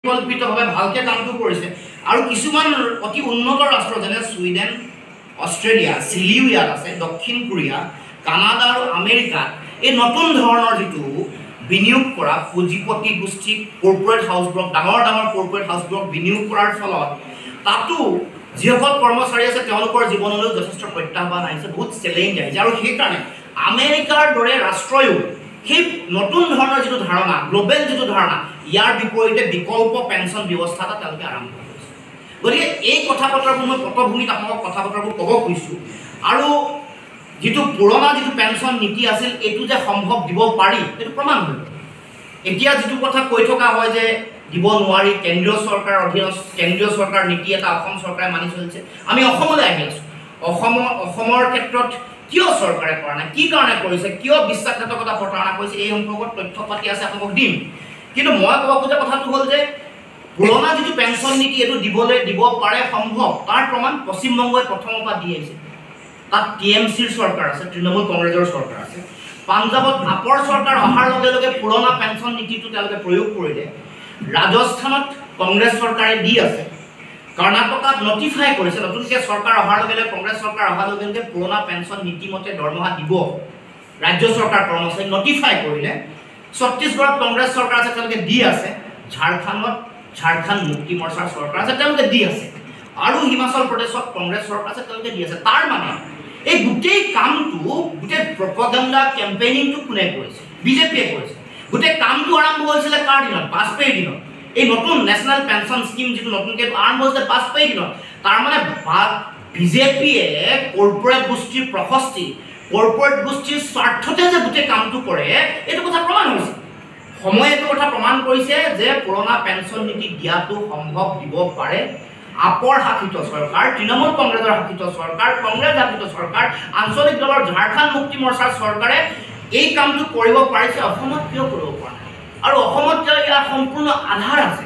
কল্পিতভাৱে ভালকৈ কামটো কৰিছে আৰু কিছুমান অতি উন্নত ৰাষ্ট্ৰ যেনে ছুইডেন, অষ্ট্ৰেলিয়া, চিলিও ইয়াত আছে, দক্ষিণ কোৰিয়া, কানাডা আৰু আমেৰিকাত এই নতুন ধৰণৰ যিটো বিনিয়োগ কৰা পুঁজিপতি গোষ্ঠী কৰ্পৰেট হাউচবোৰক ডাঙৰ ডাঙৰ কৰ্পৰেট হাউচবোৰক বিনিয়োগ কৰাৰ ফলত তাতো যিসকল কৰ্মচাৰী আছে তেওঁলোকৰ জীৱনলৈও যথেষ্ট প্ৰত্যাহ্বান আহিছে, বহুত চেলেঞ্জ আহিছে আৰু সেইকাৰণে আমেৰিকাৰ দৰে ৰাষ্ট্ৰয়ো সেই নতুন ধৰণৰ যিটো ধাৰণা, গ্ল'বেল যিটো ধাৰণা, ইয়াৰ বিপৰীতে বিকল্প পেঞ্চন ব্যৱস্থা এটা তেওঁলোকে আৰম্ভ কৰিছে। গতিকে এই কথা বতৰাবোৰ মই পটভূমিত আপোনালোকক কথা বতৰাবোৰ ক'ব খুজিছোঁ আৰু যিটো পুৰণা যিটো পেঞ্চন নীতি আছিল এইটো যে সম্ভৱ দিব পাৰি সেইটো প্ৰমাণ হ'ল। এতিয়া যিটো কথা কৈ থকা হয় যে দিব নোৱাৰি, কেন্দ্ৰীয় চৰকাৰৰ অধীনত কেন্দ্ৰীয় চৰকাৰ নীতি এটা অসম চৰকাৰে মানি চলিছে। আমি অসমলৈ আহি আছোঁ, অসমৰ ক্ষেত্ৰত কিয় চৰকাৰে কৰা নাই, কি কাৰণে কৰিছে, কিয় বিশ্বাসঘাতকতা প্ৰতাৰণা কৰিছে, এই সম্পৰ্কত তথ্য পাতি আছে আপোনালোকক দিম। কিন্তু মই ক'ব খোজা কথাটো হ'ল যে পুৰণা যিটো পেঞ্চন নীতি এইটো দিব পাৰে সম্ভৱ, তাৰ প্ৰমাণ পশ্চিমবংগই প্ৰথমৰ পৰা দি আহিছে। তাত TMCৰ চৰকাৰ আছে, তৃণমূল কংগ্ৰেছৰ চৰকাৰ আছে। পাঞ্জাৱত আপৰ চৰকাৰ অহাৰ লগে লগে পুৰণা পেঞ্চন নীতিটো তেওঁলোকে প্ৰয়োগ কৰিলে। ৰাজস্থানত কংগ্ৰেছ চৰকাৰে দি আছে। কৰ্ণাটকাত নটিফাই কৰিছে, নতুনকৈ চৰকাৰ অহাৰ লগে লগে কংগ্ৰেছ চৰকাৰ অহাৰ লগে লগে পুৰণা পেঞ্চন নীতিমতে দৰমহা দিব ৰাজ্য চৰকাৰ কৰ্মচাৰী নটিফাই কৰিলে। ছত্তীশগড়ত কংগ্ৰেছ চৰকাৰ আছে, তেওঁলোকে দি আছে। ঝাৰখণ্ড মুক্তি মৰ্চাৰ চৰকাৰ আছে, তেওঁলোকে দি আছে। আৰু হিমাচল প্ৰদেশত কংগ্ৰেছ চৰকাৰ আছে, তেওঁলোকে দি আছে। তাৰ মানে এই গোটেই কামটো, গোটেই প্ৰপাগাণ্ডা কেম্পেইনিংটো কোনে কৰিছে? বিজেপিয়ে কৰিছে। গোটেই কামটো আৰম্ভ হৈছিলে কাৰ দিনত? বাজপেয়ীৰ দিনত। এই নতুন নেশ্যনেল পেঞ্চন স্কিম যিটো নতুনকৈ আৰম্ভ হৈছিলে বাজপেয়ীৰ দিনত। তাৰমানে বিজেপিয়ে কৰ্পৰেট গোষ্ঠীৰ প্ৰশস্তি, কৰ্পৰেট গোষ্ঠীৰ স্বাৰ্থতে যে গোটেই কামটো কৰে এইটো কথা প্ৰমাণ হৈছে। সময়ে এইটো কথা প্ৰমাণ কৰিছে যে পুৰণা পেঞ্চন নীতি দিয়াটো সম্ভৱ দিব পাৰে। আপৰ শাসিত চৰকাৰ, তৃণমূল কংগ্ৰেছৰ শাসিত চৰকাৰ, কংগ্ৰেছ শাসিত চৰকাৰ, আঞ্চলিক দলৰ ঝাৰখণ্ড মুক্তি মৰ্চাৰ চৰকাৰে এই কামটো কৰিব পাৰিছে। অসমত কিয় কৰিব পৰা নাই? আৰু অসমত ইয়াৰ সম্পূৰ্ণ আধাৰ আছে।